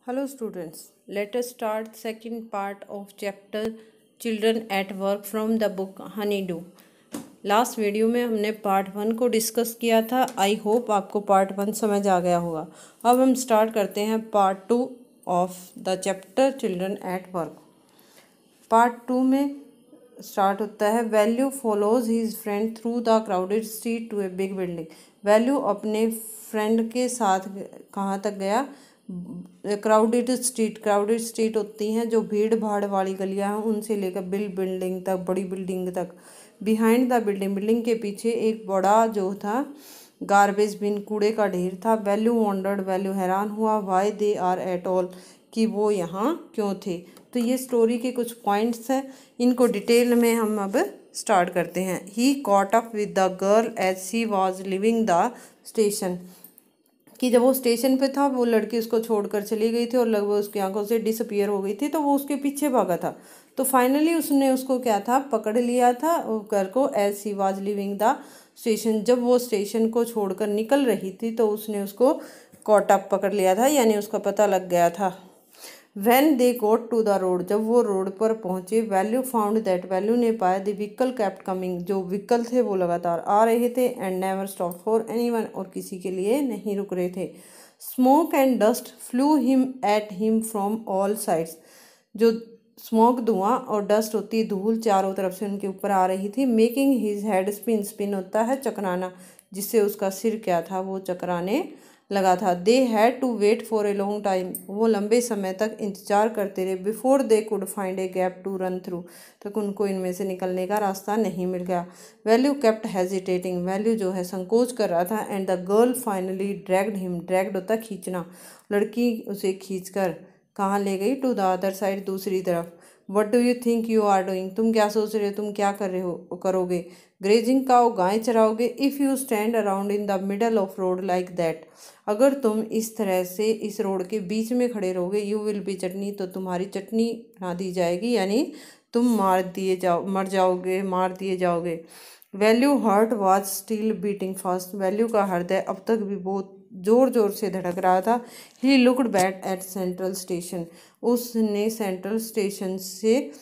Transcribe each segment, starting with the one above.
Hello students, let us start second part of chapter Children at Work from the book Honeydew. Last video में हमने part 1 को discuss किया था। I hope आपको part 1 समझ आ गया होगा। अब हम स्टार्ट करते हैं part 2 of the chapter children at work. Part 2 में स्टार्ट होता है Velu follows his friend through the crowded street to a big building. Velu अपने फ्रेंड के साथ कहाँ तक गया? क्राउडेड स्ट्रीट होती हैं जो भीड़ भाड़ वाली गलियां हैं, उनसे लेकर बिल्डिंग तक, बड़ी बिल्डिंग तक। बिहाइंड द बिल्डिंग के पीछे एक बड़ा जो था गार्बेज बिन, कूड़े का ढेर था। वैल्यू वॉन्डर्ड, वैल्यू हैरान हुआ, why they are at all, कि वो यहाँ क्यों थे। तो ये स्टोरी के कुछ पॉइंट्स हैं, इनको डिटेल में हम अब स्टार्ट करते हैं। He caught up with the girl as she was living the station, कि जब वो स्टेशन पे था वो लड़की उसको छोड़कर चली गई थी और लगभग उसकी आंखों से डिसअपियर हो गई थी, तो वो उसके पीछे भागा था। तो फाइनली उसने उसको क्या था, पकड़ लिया था गर्ल को, as she was leaving the station. जब वो स्टेशन को छोड़कर निकल रही थी तो उसने उसको कॉट अप पकड़ लिया था, यानी उसका पता लग गया था। When they got to the road, जब वो रोड पर पहुंचे, वैल्यू फाउंड दैट, वैल्यू ने पाया द व्हीकल केप्ट कमिंग, जो व्हीकल थे वो लगातार आ रहे थे। And never stop for anyone, और किसी के लिए नहीं रुक रहे थे। Smoke and dust flu him at him from all sides, जो स्मोक धुआं और डस्ट होती है धूल, चारों तरफ से उनके ऊपर आ रही थी। Making his head spin, spin होता है चकराना, जिससे उसका सिर क्या था, वो चकराने लगा था। They had to wait for a long time, वो लंबे समय तक इंतजार करते रहे। Before they could find a gap to run through, तक उनको इनमें से निकलने का रास्ता नहीं मिल गया। वैल्यू केप्ट हेजिटेटिंग, वैल्यू जो है संकोच कर रहा था। And the girl finally dragged him, dragged होता खींचना, लड़की उसे खींचकर कहाँ ले गई? टू द अदर साइड, दूसरी तरफ। What do you think you are doing, तुम क्या सोच रहे हो, तुम क्या कर रहे हो, करोगे? ग्रेजिंग काउ, गाय चराओगे। If you stand around in the middle of road like that, अगर तुम इस तरह से इस रोड के बीच में खड़े रहोगे, यू विल बी चटनी, तो तुम्हारी चटनी बना दी जाएगी, यानी तुम मर जाओगे, मार दिए जाओगे। Value heart was still beating fast, value का हृदय अब तक भी बहुत जोर जोर से धड़क रहा था। He looked back at central station, उसने सेंट्रल स्टेशन से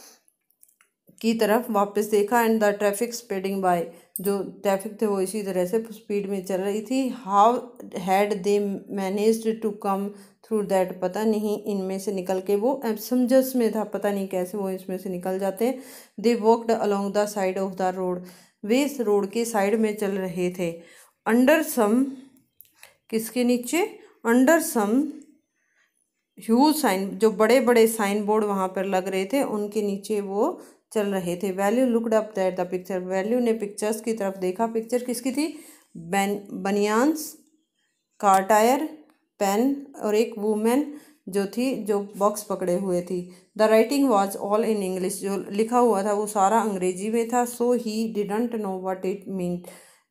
की तरफ वापस देखा। And the traffic speeding by, जो ट्रैफिक थे वो इसी तरह से स्पीड में चल रही थी। How had they managed to come through that, पता नहीं इनमें से निकल के, वो समझस में था, पता नहीं कैसे वो इसमें से निकल जाते हैं। They walked along the side of the road, वे इस रोड के साइड में चल रहे थे। अंडर सम, किसके नीचे? अंडर सम ह्यूज साइन, जो बड़े बड़े साइन बोर्ड वहाँ पर लग रहे थे उनके नीचे वो चल रहे थे। Value looked up that the picture, value ने पिक्चर्स की तरफ देखा। पिक्चर किसकी थी? बनियान्स, कार टायर, पेन, और एक वुमेन जो थी जो बॉक्स पकड़े हुए थी। The writing was all in English, जो लिखा हुआ था वो सारा अंग्रेजी में था। So he didn't know what it mean,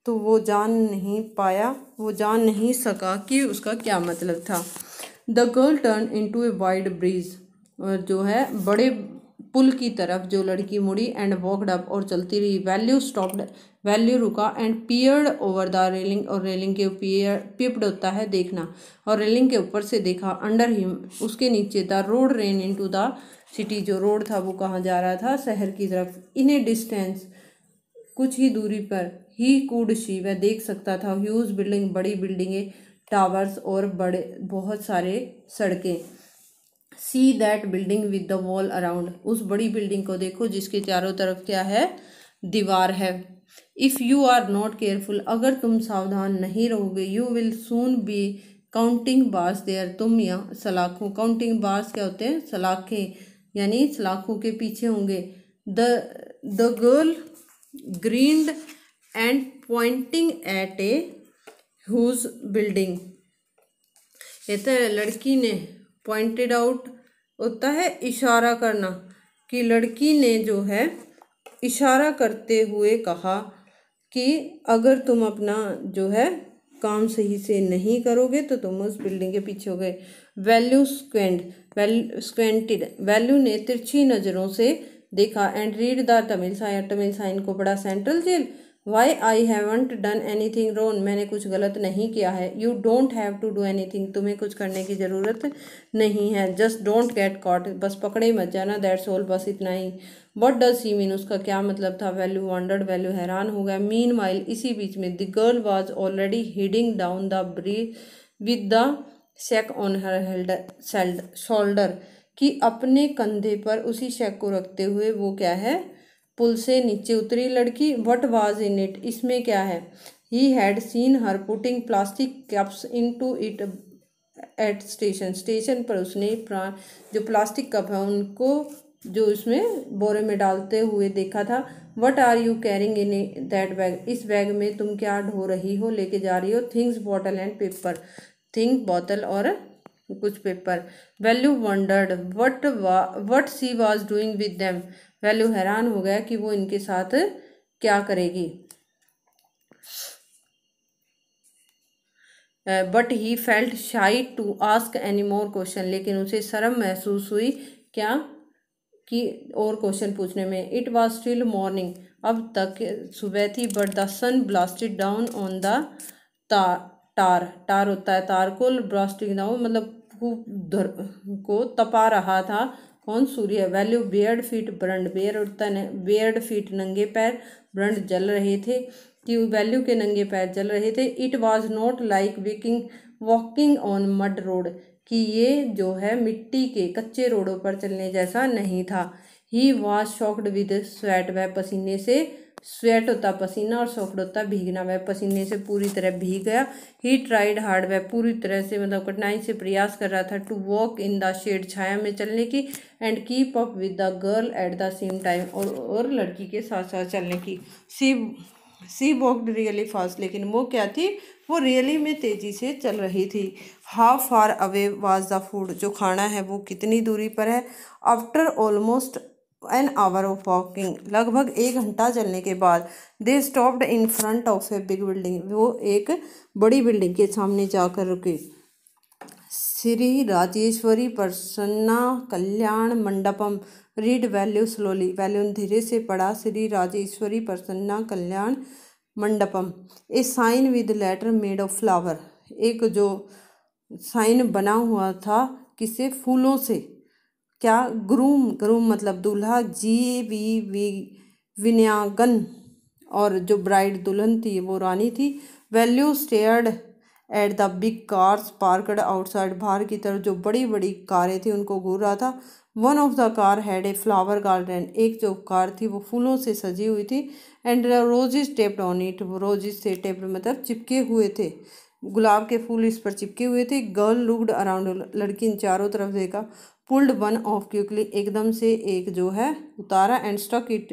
तो वो जान नहीं पाया, वो जान नहीं सका कि उसका क्या मतलब था। The girl turn into a wide bridge, और जो है बड़े पुल की तरफ जो लड़की मुड़ी। एंड वॉकड अप, और चलती रही। वैल्यू स्टॉप्ड, वैल्यू रुका। And peered over the railing, और रेलिंग के पिप्ड होता है देखना, और रेलिंग के ऊपर से देखा। अंडर हिम, उसके नीचे। The road rain into the city, जो रोड था वो कहाँ जा रहा था? शहर की तरफ। इन ए डिस्टेंस, कुछ ही दूरी पर। ही कुड सी, वह देख सकता था। ह्यूज बिल्डिंग, बड़ी बिल्डिंगें, टावर्स, और बड़े बहुत सारे सड़कें। See that building with the wall around, उस बड़ी बिल्डिंग को देखो जिसके चारों तरफ क्या है? दीवार है। If you are not careful, अगर तुम सावधान नहीं रहोगे, you will soon be counting bars there, तुम यहाँ सलाखों, काउंटिंग बार्स क्या होते हैं? सलाखें, यानी सलाखों के पीछे होंगे। The girl grinned and pointing at a huge building, ये तो लड़की ने पॉइंटेड आउट होता है इशारा करना, कि लड़की ने जो है इशारा करते हुए कहा कि अगर तुम अपना जो है काम सही से नहीं करोगे तो तुम उस बिल्डिंग के पीछे हो गए। वैल्यू स्क्वेंटेड, वैल्यू ने तिरछी नज़रों से देखा। And read the Tamil sign, Tamil sign को पढ़ा। Central jail, why I haven't done anything wrong, मैंने कुछ गलत नहीं किया है। You don't have to do anything, तुम्हें कुछ करने की ज़रूरत नहीं है। जस्ट डोंट गेट कॉट, बस पकड़े मत जाना। दैट्स ऑल, बस इतना ही। वट डज ही मीन, उसका क्या मतलब था। वैल्यू वंडर्ड, वैल्यू हैरान हो गया। मीन वाइल, इसी बीच में, the girl was already heading down the bridge with the sack on her shoulder, कि अपने कंधे पर उसी शैक को रखते हुए वो क्या है, पुल से नीचे उतरी लड़की। वट वाज इन इट, इसमें क्या है। He had seen her putting plastic cups into it at station, station पर उसने जो प्लास्टिक कप है उनको जो इसमें बोरे में डालते हुए देखा था। What are you carrying in that bag, इस बैग में तुम क्या ढो रही हो, लेके जा रही हो। Things bottle and paper, thing बोतल और कुछ पेपर। Velu wondered what she was doing with them, Velu हैरान हो गया कि वो इनके साथ क्या करेगी। But he felt shy to ask any more question, लेकिन उसे शर्म महसूस हुई क्या कि और क्वेश्चन पूछने में। इट वॉज स्टिल मॉर्निंग, अब तक सुबह थी। But the sun blasted down on the tar, tar होता है तारकोल, ब्लास्टिंग डाउन मतलब को तपा रहा था। कौन, सूर्य। Valli beard feet burned, bare होता है बियर्ड फीट नंगे पैर, ब्रंड जल रहे थे, कि वैल्यू के नंगे पैर जल रहे थे। It was not like walking on mud road, कि ये जो है मिट्टी के कच्चे रोडों पर चलने जैसा नहीं था। He was shocked with sweat, वह पसीने से, स्वेट होता पसीना और शॉक्ड होता भीगना, वह पसीने से पूरी तरह भीग गया। ही ट्राइड हार्ड, वह पूरी तरह से मतलब कठिनाई से प्रयास कर रहा था। To walk in the shade, छाया में चलने की। And keep up with the girl at the same time, और लड़की के साथ साथ चलने की। सी वॉकड रियली फास्ट, लेकिन वो क्या थी, वो रियली में तेजी से चल रही थी। How far away was the food, जो खाना है वो कितनी दूरी पर है। After almost an hour of walking, लगभग 1 घंटा चलने के बाद। They stopped in front of a big building, वो एक बड़ी बिल्डिंग के सामने जाकर रुके। श्री राजेश्वरी प्रसन्ना कल्याण मंडपम, रीड वैल्यू स्लोली, वैल्यू धीरे से पढ़ा। Shri Rajeshwari Prasanna Kalyan Mandapam. A sign with letter made of flower, एक जो साइन बना हुआ था किसे, फूलों से। क्या, ग्रूम, ग्रूम मतलब दूल्हा, वी विनयागन, और जो ब्राइड दुल्हन थी वो रानी थी। Value stared at the big cars parked outside, बाहर की तरफ जो बड़ी बड़ी कारें थी उनको घूर रहा था। One of the car had a flower garden, एक जो कार थी वो फूलों से सजी हुई थी। And roses taped on it, वो रोजेज से टेप्ड मतलब चिपके हुए थे, गुलाब के फूल इस पर चिपके हुए थे। गर्ल लुक्ड अराउंड, लड़की ने चारों तरफ देखा। पुल्ड वन ऑफ क्विकली, एकदम से एक जो है उतारा। And stuck it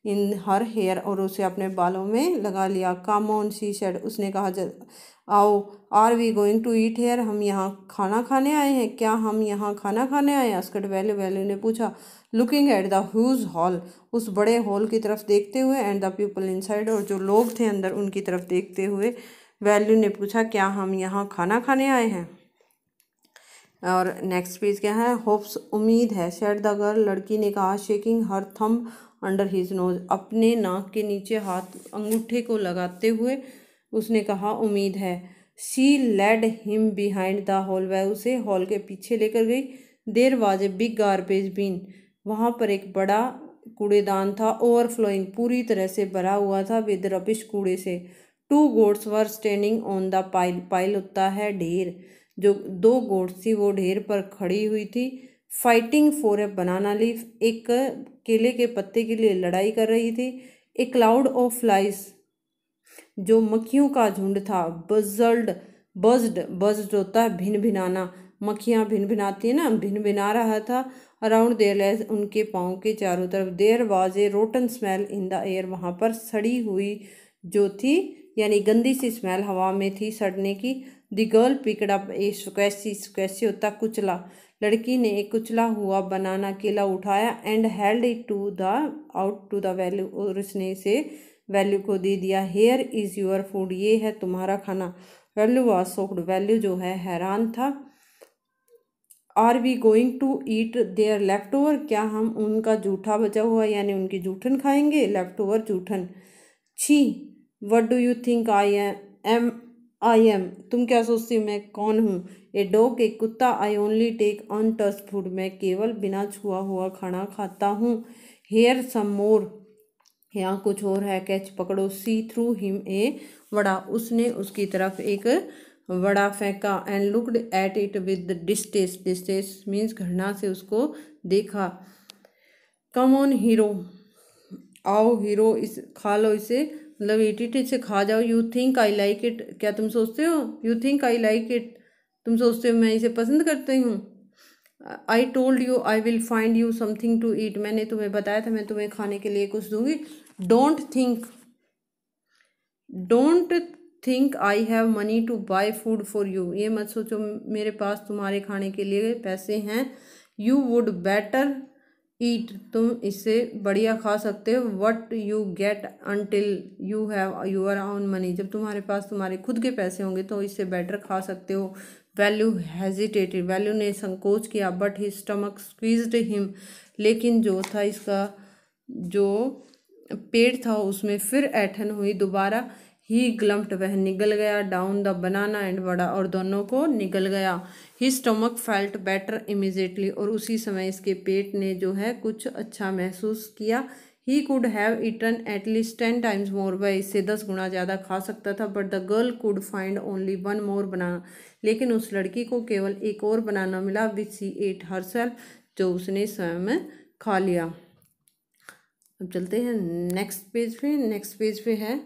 in her hair, और उसे अपने बालों में लगा लिया। कम ऑन शी सेड, उसने कहा आओ। Are we going to eat here, हम यहाँ खाना खाने आए हैं, क्या हम यहाँ खाना खाने आए हैं। अस्कट वैल्यू, वैल्यू ने पूछा। Looking at the huge hall, उस बड़े हॉल की तरफ देखते हुए। एंड द पीपल इनसाइड, और जो लोग थे अंदर उनकी तरफ देखते हुए। वैल्यू ने पूछा क्या हम यहाँ खाना खाने आए हैं। और नेक्स्ट पेज क्या है, होप्स, उम्मीद है। शेड द गर्ल, लड़की ने कहा। शेकिंग हर थंब अंडर हिज नोज, अपने नाक के नीचे हाथ अंगूठे को लगाते हुए उसने कहा उम्मीद है। She led him behind the hall, वह उसे हॉल के पीछे लेकर गई। There was a big garbage bin, वहाँ पर एक बड़ा कूड़ेदान था। ओवरफ्लोइंग, पूरी तरह से भरा हुआ था विद रबिश, कूड़े से। To goats were standing on the pile, pile होता है ढेर, जो 2 गोट्स थी वो ढेर पर खड़ी हुई थी। Fighting for a banana leaf, एक केले के पत्ते के लिए लड़ाई कर रही थी। ए क्लाउड ऑफ फ्लाइज, जो मक्खियों का झुंड था। बज्ड होता है भिन भिनाना, मक्खियाँ भिन भिनाती है ना, भिन भिना रहा था। अराउंड देयर लेग्स, उनके पाँव के चारों तरफ। There was a rotten smell in the air, वहाँ पर सड़ी हुई जो थी यानी गंदी सी स्मेल हवा में थी सड़ने की। द गर्ल पिकड अप ए स्क्वैशी, स्क्वैशी होता कुचला, लड़की ने एक कुचला हुआ बनाना केला उठाया। And held it to the out to the Velu, और उसने इसे वैल्यू को दे दिया। हेयर इज़ योर फूड, ये है तुम्हारा खाना। वैल्यू वाज शॉक्ड, वैल्यू जो है हैरान था। Are we going to eat their leftover, क्या हम उनका जूठा बचा हुआ यानी उनकी जूठन खाएंगे। लेफ्ट ओवर जूठन। छी, what do you think I am, तुम क्या सोचती हो मैं कौन हूँ। ए डॉग, एक कुत्ता। I only take untouched food, मैं केवल बिना छुआ हुआ खाना खाता हूँ। हेयर सम मोर, यहाँ कुछ और है, कैच पकड़ो। सी थ्रू हिम ए वड़ा, उसने उसकी तरफ एक वड़ा फेंका। And looked at it with distaste, distaste means घृणा से उसको देखा। कम ऑन हीरो, आओ हीरो, इस खा लो इसे, मतलब ईट इट, इसे खा जाओ। You think I like it, क्या तुम सोचते हो, you think I like it, तुम सोचते हो मैं इसे पसंद करती हूँ। I told you I will find you something to eat, मैंने तुम्हें बताया था मैं तुम्हें खाने के लिए कुछ दूंगी। Don't think I have money to buy food for you, ये मत सोचो मेरे पास तुम्हारे खाने के लिए पैसे हैं। यू वुड बेटर ईट, तुम इससे बढ़िया खा सकते हो। What you get until you have your own money, जब तुम्हारे पास तुम्हारे खुद के पैसे होंगे तो इससे बेटर खा सकते हो। वैल्यू हेजिटेटेड, वैल्यू ने संकोच किया। But he stomach squeezed him, लेकिन जो था इसका जो पेट था उसमें फिर ऐठन हुई दोबारा। ही ग्लम्प्ड, वह निगल गया। Down the banana and vada, और दोनों को निगल गया। ही स्टमक फेल्ट बेटर इमीजिएटली, और उसी समय इसके पेट ने जो है कुछ अच्छा महसूस किया। He could have eaten at least 10 times more, वह इससे 10 गुना ज़्यादा खा सकता था। But the girl could find only 1 more banana, लेकिन उस लड़की को केवल एक और बनाना मिला। विच शी एट हरसेल्फ, जो उसने स्वयं खा लिया। अब चलते हैं नेक्स्ट पेज पे। नेक्स्ट पेज पे है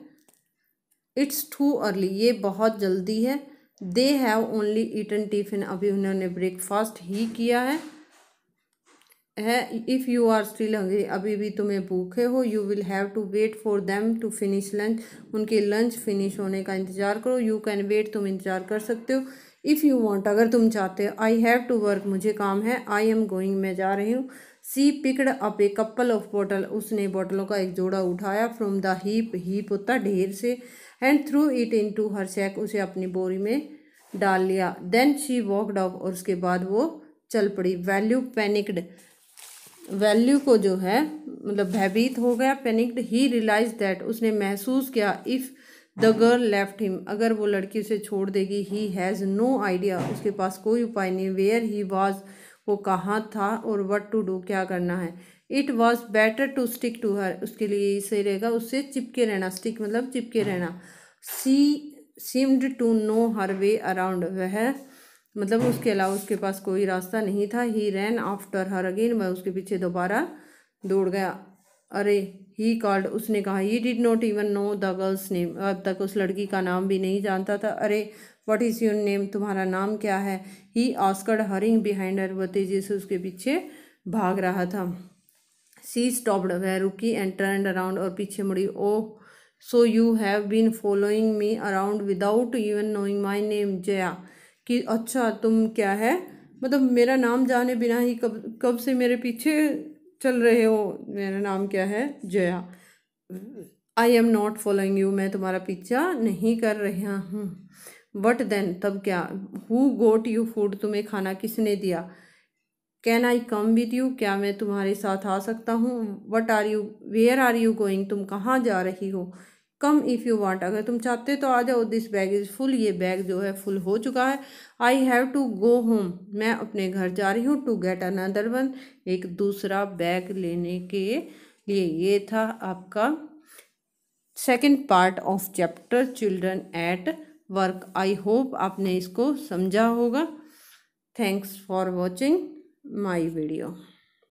इट्स टू अर्ली, ये बहुत जल्दी है। They have only eaten tiffin, अभी उन्होंने ब्रेकफास्ट ही किया है। If you are still hungry, अभी भी तुम्हें भूखे हो। You will have to wait for them to finish lunch, उनके लंच फिनिश होने का इंतजार करो। यू कैन वेट, तुम इंतजार कर सकते हो। इफ़ यू वांट, अगर तुम चाहते हो। आई हैव टू वर्क, मुझे काम है। आई एम गोइंग, मैं जा रही हूँ। She picked up a couple of bottle, उसने बोतलों का एक जोड़ा उठाया। फ्रॉम द हीप, हीप होता ढेर से। And throw it in to her sack, उसे अपनी बोरी में डाल लिया। देन शी वॉकड ऑफ, और उसके बाद वो चल पड़ी। वैल्यू पैनिक्ड, वैल्यू को जो है मतलब भयभीत हो गया। पैनिक्ड, ही रियलाइज दैट, उसने महसूस किया। If the girl left him, अगर वो लड़की उसे छोड़ देगी। ही हैज़ नो आइडिया, उसके पास कोई उपाय नहीं। वेयर ही वॉज, वो कहाँ था। और वट टू डू, क्या करना है। It was better to stick to her, उसके लिए सही रहेगा उससे चिपके रहना। स्टिक मतलब चिपके रहना। She seemed to know her way around, वह मतलब उसके अलावा उसके पास कोई रास्ता नहीं था। ही रैन आफ्टर हर अगेन, वह उसके पीछे दोबारा दौड़ गया। अरे, ही कॉल्ड, उसने कहा। He did not even know the girls name, अब तक उस लड़की का नाम भी नहीं जानता था। अरे, व्हाट इज़ योर नेम, तुम्हारा नाम क्या है। He asked hurrying behind her, वह तेजी से उसके पीछे भाग रहा था। सी स्टॉप्ड, वह रुकी। एंड टर्नड अराउंड, और पीछे मुड़ी। Oh, so you have been following me around without even knowing my name, Jaya, कि अच्छा तुम क्या है मतलब मेरा नाम जाने बिना ही कब कब से मेरे पीछे चल रहे हो। मेरा नाम क्या है, Jaya. I am not following you, मैं तुम्हारा पीछा नहीं कर रहा हूँ। बट देन, तब क्या। हु गोट यू फूड, तुम्हें खाना किसने दिया। Can I come with you, क्या मैं तुम्हारे साथ आ सकता हूँ। What are you, where are you going, तुम कहाँ जा रही हो। कम इफ़ यू वांट, अगर तुम चाहते तो आ जाओ। दिस बैग इज़ फुल, ये बैग जो है फुल हो चुका है। I have to go home, मैं अपने घर जा रही हूँ। टू गेट अनदर वन, एक दूसरा बैग लेने के लिए। ये था आपका second part of chapter children at work. I hope आपने इसको समझा होगा। Thanks for watching my video.